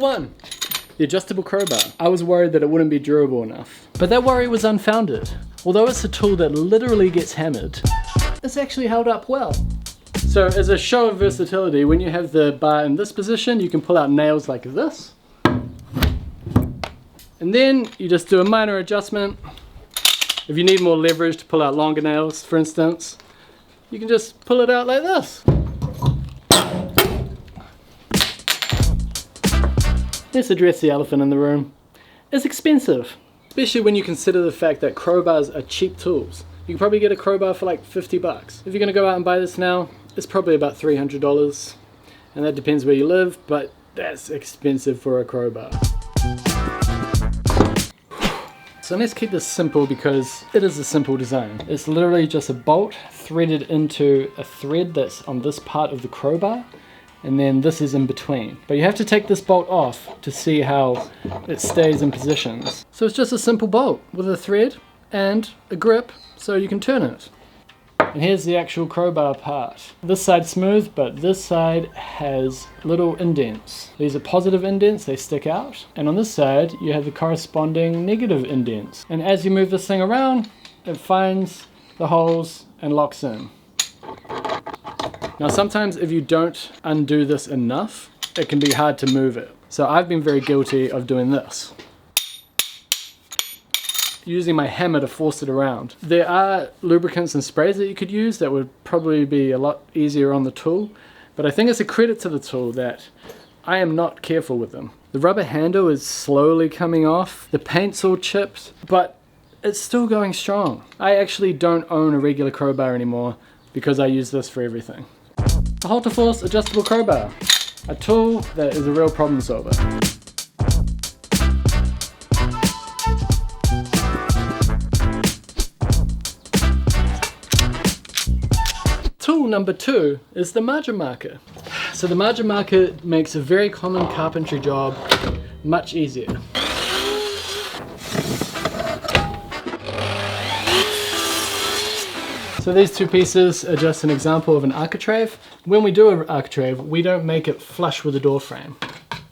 Number 1, the adjustable crowbar. I was worried that it wouldn't be durable enough, but that worry was unfounded. Although it's a tool that literally gets hammered, it's actually held up well. So as a show of versatility, when you have the bar in this position, you can pull out nails like this. And then you just do a minor adjustment. If you need more leverage to pull out longer nails, for instance, you can just pull it out like this. Let's address the elephant in the room. It's expensive, especially when you consider the fact that crowbars are cheap tools. You can probably get a crowbar for like 50 bucks. If you're gonna go out and buy this now, it's probably about $300. And that depends where you live, but that's expensive for a crowbar. So let's keep this simple because it is a simple design. It's literally just a bolt threaded into a thread that's on this part of the crowbar, and then this is in between. But you have to take this bolt off to see how it stays in positions. So it's just a simple bolt with a thread and a grip so you can turn it. And here's the actual crowbar part. This side's smooth, but this side has little indents. These are positive indents, they stick out. And on this side, you have the corresponding negative indents. And as you move this thing around, it finds the holes and locks in. Now sometimes if you don't undo this enough, it can be hard to move it. So I've been very guilty of doing this, using my hammer to force it around. There are lubricants and sprays that you could use that would probably be a lot easier on the tool, but I think it's a credit to the tool that I am not careful with them. The rubber handle is slowly coming off, the paint's all chipped, but it's still going strong. I actually don't own a regular crowbar anymore because I use this for everything. The Halterforce adjustable crowbar, a tool that is a real problem solver. Tool number 2 is the margin marker. So the margin marker makes a very common carpentry job much easier. So these two pieces are just an example of an architrave. When we do an architrave, we don't make it flush with the door frame.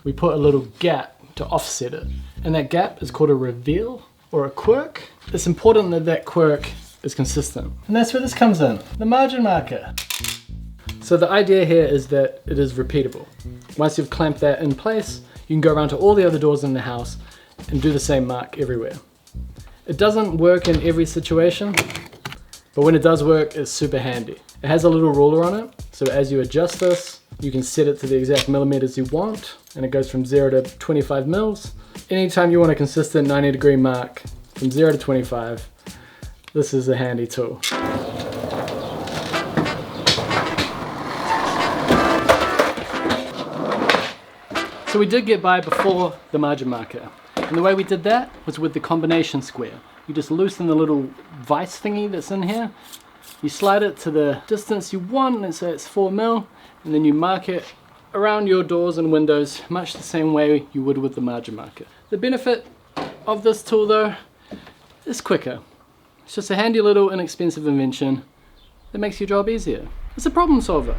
We put a little gap to offset it. And that gap is called a reveal or a quirk. It's important that that quirk is consistent. And that's where this comes in, the margin marker. So the idea here is that it is repeatable. Once you've clamped that in place, you can go around to all the other doors in the house and do the same mark everywhere. It doesn't work in every situation, but when it does work, it's super handy. It has a little ruler on it, so as you adjust this, you can set it to the exact millimeters you want, and it goes from 0 to 25 mils. Anytime you want a consistent 90-degree mark from 0 to 25, this is a handy tool. So we did get by before the margin marker, and the way we did that was with the combination square. You just loosen the little vise thingy that's in here, you slide it to the distance you want, let's say it's 4 mil, and then you mark it around your doors and windows much the same way you would with the margin marker. The benefit of this tool though is quicker. It's just a handy little inexpensive invention that makes your job easier. It's a problem solver.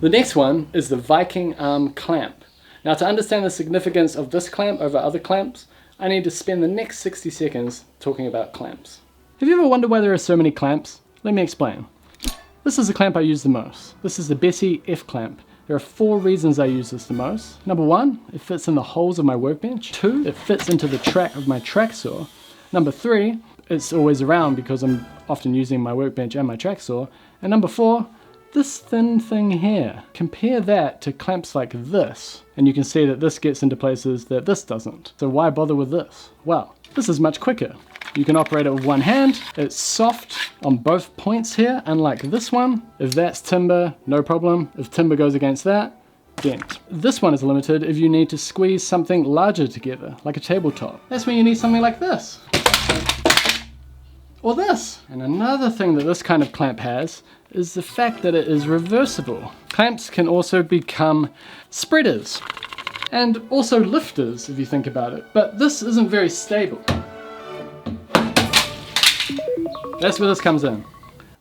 The next one is the Viking arm clamp. Now to understand the significance of this clamp over other clamps, I need to spend the next 60 seconds talking about clamps. Have you ever wondered why there are so many clamps? Let me explain. This is the clamp I use the most. This is the Bessie F clamp. There are 4 reasons I use this the most. Number 1, it fits in the holes of my workbench. 2, it fits into the track of my track saw. Number 3, it's always around because I'm often using my workbench and my track saw. And number 4, this thin thing here. Compare that to clamps like this, and you can see that this gets into places that this doesn't. So why bother with this? Well, this is much quicker. You can operate it with one hand. It's soft on both points here, unlike this one. If that's timber, no problem. If timber goes against that, dent. This one is limited if you need to squeeze something larger together, like a tabletop. That's when you need something like this. Or this. And another thing that this kind of clamp has is the fact that it is reversible. Clamps can also become spreaders and also lifters if you think about it, but this isn't very stable. That's where this comes in.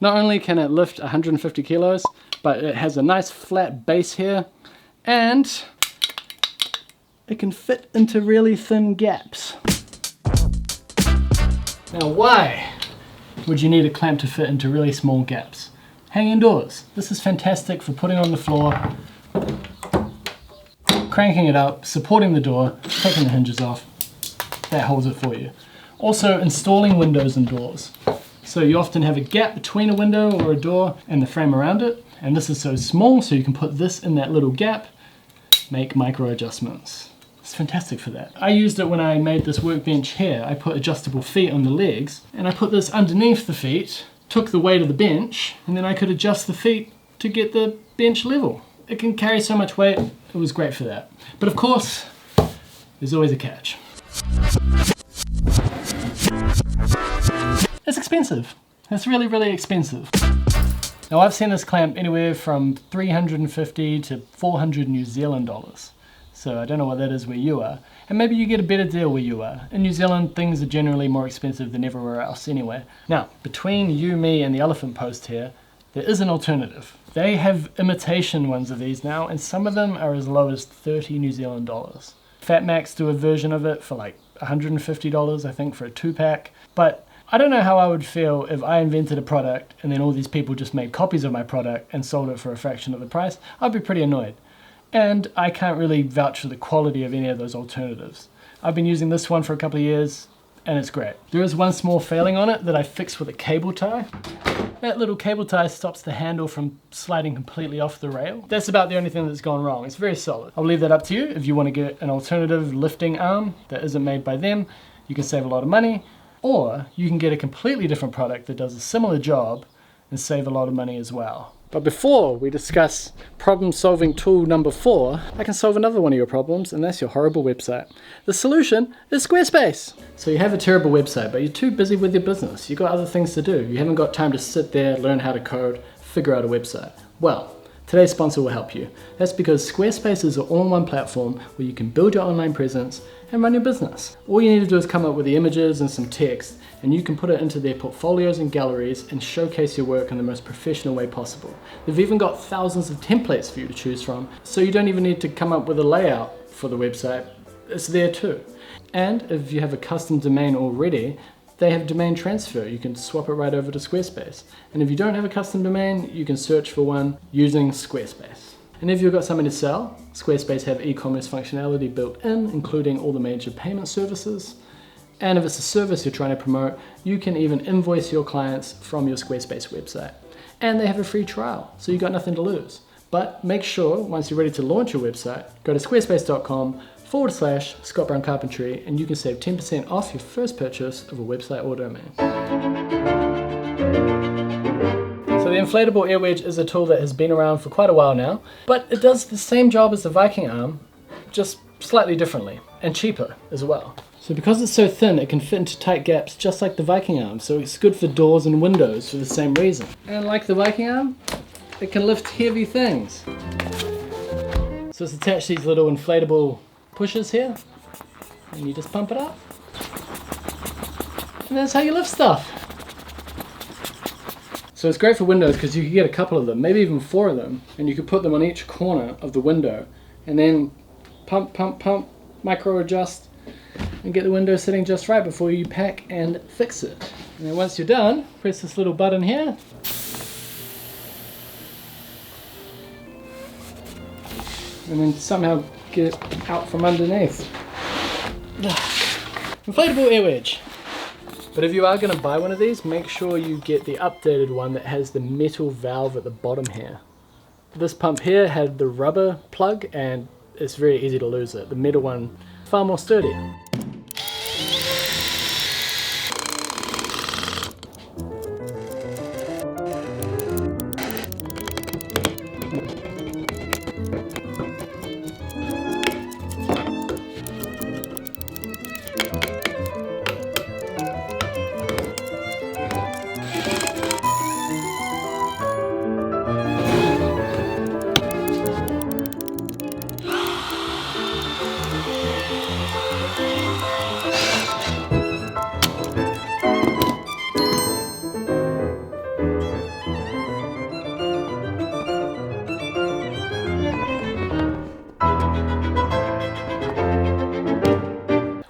Not only can it lift 150 kilos, but it has a nice flat base here, and it can fit into really thin gaps. Now why would you need a clamp to fit into really small gaps? Hanging doors. This is fantastic for putting on the floor, cranking it up, supporting the door, taking the hinges off. That holds it for you. Also installing windows and doors. So you often have a gap between a window or a door and the frame around it, and this is so small so you can put this in that little gap, make micro adjustments. It's fantastic for that. I used it when I made this workbench here. I put adjustable feet on the legs, and I put this underneath the feet, took the weight of the bench, and then I could adjust the feet to get the bench level. It can carry so much weight, it was great for that. But of course, there's always a catch. It's expensive. It's really, really expensive. Now I've seen this clamp anywhere from 350 to 400 New Zealand dollars. So I don't know what that is where you are. And maybe you get a better deal where you are. In New Zealand, things are generally more expensive than everywhere else anyway. Now, between you, me, and the elephant post here, there is an alternative. They have imitation ones of these now, and some of them are as low as 30 New Zealand dollars. Fat Max do a version of it for like $150, I think, for a 2-pack. But I don't know how I would feel if I invented a product and then all these people just made copies of my product and sold it for a fraction of the price. I'd be pretty annoyed. And I can't really vouch for the quality of any of those alternatives. I've been using this one for a couple of years and it's great. There is one small failing on it that I fixed with a cable tie. That little cable tie stops the handle from sliding completely off the rail. That's about the only thing that's gone wrong. It's very solid. I'll leave that up to you. If you want to get an alternative lifting arm that isn't made by them, you can save a lot of money. Or you can get a completely different product that does a similar job and save a lot of money as well. But before we discuss problem-solving tool number 4, I can solve another one of your problems, and that's your horrible website. The solution is Squarespace. So you have a terrible website, but you're too busy with your business. You've got other things to do. You haven't got time to sit there, learn how to code, figure out a website. Well, today's sponsor will help you. That's because Squarespace is an all-in-one platform where you can build your online presence and run your business. All you need to do is come up with the images and some text, and you can put it into their portfolios and galleries and showcase your work in the most professional way possible. They've even got thousands of templates for you to choose from, so you don't even need to come up with a layout for the website. It's there too. And if you have a custom domain already, they have domain transfer. You can swap it right over to Squarespace. And if you don't have a custom domain, you can search for one using Squarespace. And if you've got something to sell, Squarespace have e-commerce functionality built in, including all the major payment services. And if it's a service you're trying to promote, you can even invoice your clients from your Squarespace website. And they have a free trial, so you've got nothing to lose. But make sure, once you're ready to launch your website, go to squarespace.com/Scott Brown Carpentry, and you can save 10% off your first purchase of a website or domain. So the inflatable air wedge is a tool that has been around for quite a while now, but it does the same job as the Viking arm, just slightly differently, and cheaper as well. So because it's so thin, it can fit into tight gaps just like the Viking arm, so it's good for doors and windows for the same reason. And like the Viking arm, it can lift heavy things. So it's attached to these little inflatable pushers here, and you just pump it up. And that's how you lift stuff. So it's great for windows because you can get a couple of them, maybe even 4 of them, and you can put them on each corner of the window, and then pump, pump, pump, micro adjust, and get the window sitting just right before you pack and fix it. And then once you're done, press this little button here. And then somehow get it out from underneath. Inflatable air wedge. But if you are going to buy one of these, make sure you get the updated one that has the metal valve at the bottom here. This pump here had the rubber plug, and it's very easy to lose it. The metal one, far more sturdy.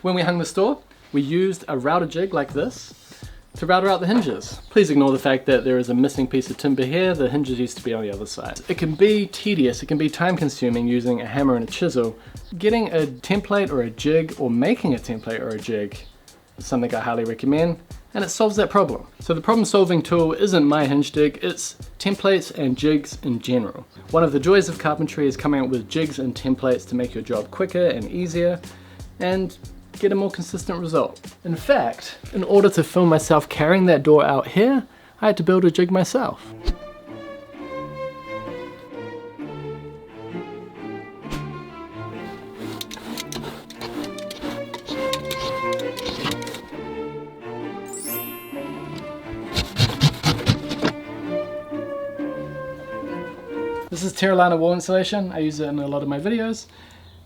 When we hung the store, we used a router jig like this to router out the hinges. Please ignore the fact that there is a missing piece of timber here. The hinges used to be on the other side. It can be tedious, it can be time consuming using a hammer and a chisel. Getting a template or a jig, or making a template or a jig, is something I highly recommend, and it solves that problem. So the problem solving tool isn't my hinge dig, it's templates and jigs in general. One of the joys of carpentry is coming up with jigs and templates to make your job quicker and easier, and get a more consistent result. In fact, in order to film myself carrying that door out here, I had to build a jig myself. This is Terralana wall insulation. I use it in a lot of my videos.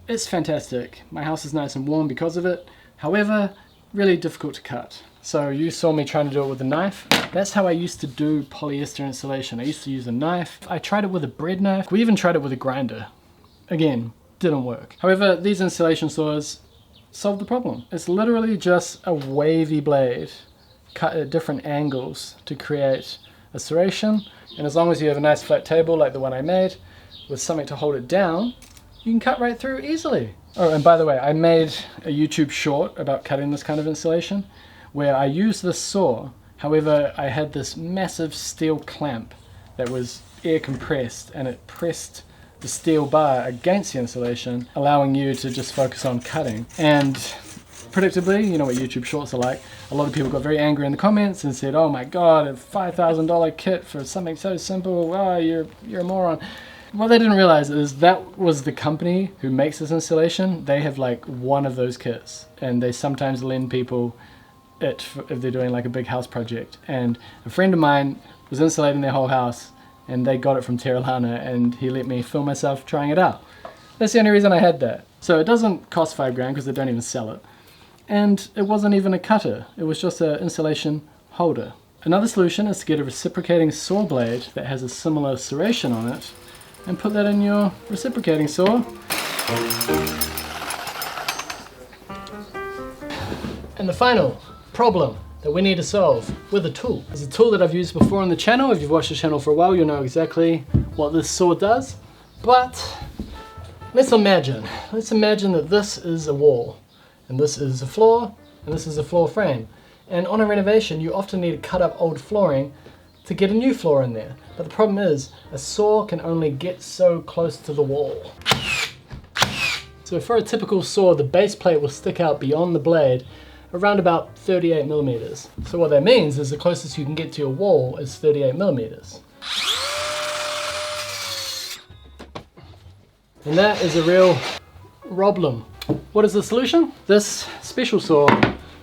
It's fantastic. My house is nice and warm because of it. However, really difficult to cut. So you saw me trying to do it with a knife. That's how I used to do polyester insulation. I used to use a knife. I tried it with a bread knife. We even tried it with a grinder. Again, didn't work. However, these insulation saws solve the problem. It's literally just a wavy blade cut at different angles to create a serration. And as long as you have a nice flat table like the one I made with something to hold it down, you can cut right through easily. Oh, and by the way, I made a YouTube short about cutting this kind of insulation where I used this saw. However, I had this massive steel clamp that was air compressed, and it pressed the steel bar against the insulation, allowing you to just focus on cutting. And predictably, you know what YouTube shorts are like, a lot of people got very angry in the comments and said, oh my god, a $5,000 kit for something so simple, oh, you're a moron. What they didn't realize is that was the company who makes this insulation. They have like one of those kits, and they sometimes lend people it if they're doing like a big house project. And a friend of mine was insulating their whole house, and they got it from Terralana, and he let me film myself trying it out. That's the only reason I had that. So it doesn't cost $5 grand because they don't even sell it. And it wasn't even a cutter, it was just an insulation holder. Another solution is to get a reciprocating saw blade that has a similar serration on it, and put that in your reciprocating saw. And the final problem that we need to solve with a tool is a tool that I've used before on the channel. If you've watched the channel for a while, you'll know exactly what this saw does. But let's imagine that this is a wall, and this is a floor, and this is a floor frame. And on a renovation, you often need to cut up old flooring to get a new floor in there. But the problem is, a saw can only get so close to the wall. So for a typical saw, the base plate will stick out beyond the blade around about 38 millimeters. So what that means is the closest you can get to your wall is 38 millimeters. And that is a real problem. What is the solution? This special saw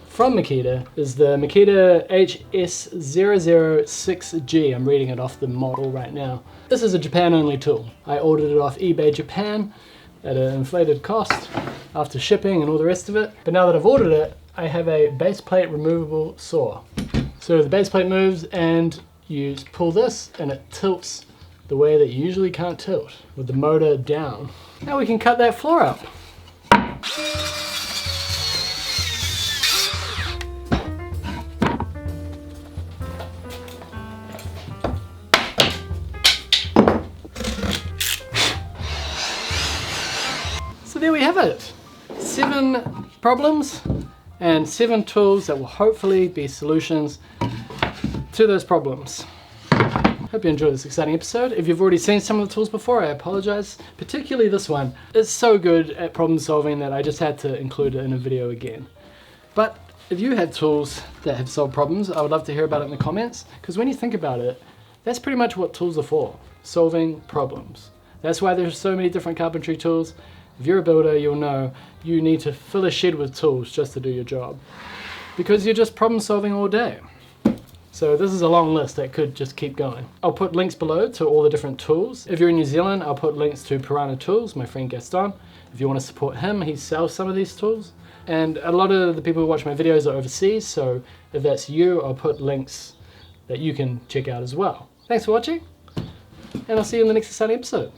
from Makita is the Makita HS006G. I'm reading it off the model right now. This is a Japan only tool. I ordered it off eBay Japan at an inflated cost after shipping and all the rest of it. But now that I've ordered it, I have a base plate removable saw. So the base plate moves and you pull this and it tilts the way that you usually can't tilt, with the motor down. Now we can cut that floor up. So there we have it. 7 problems and 7 tools that will hopefully be solutions to those problems. Hope you enjoyed this exciting episode. If you've already seen some of the tools before, I apologize. Particularly this one. It's so good at problem solving that I just had to include it in a video again. But if you had tools that have solved problems, I would love to hear about it in the comments, because when you think about it, that's pretty much what tools are for. Solving problems. That's why there's so many different carpentry tools. If you're a builder, you'll know you need to fill a shed with tools just to do your job, because you're just problem solving all day. So this is a long list that could just keep going. I'll put links below to all the different tools. If you're in New Zealand, I'll put links to Piranha Tools, my friend Gaston. If you want to support him, he sells some of these tools. And a lot of the people who watch my videos are overseas, so if that's you, I'll put links that you can check out as well. Thanks for watching, and I'll see you in the next exciting episode.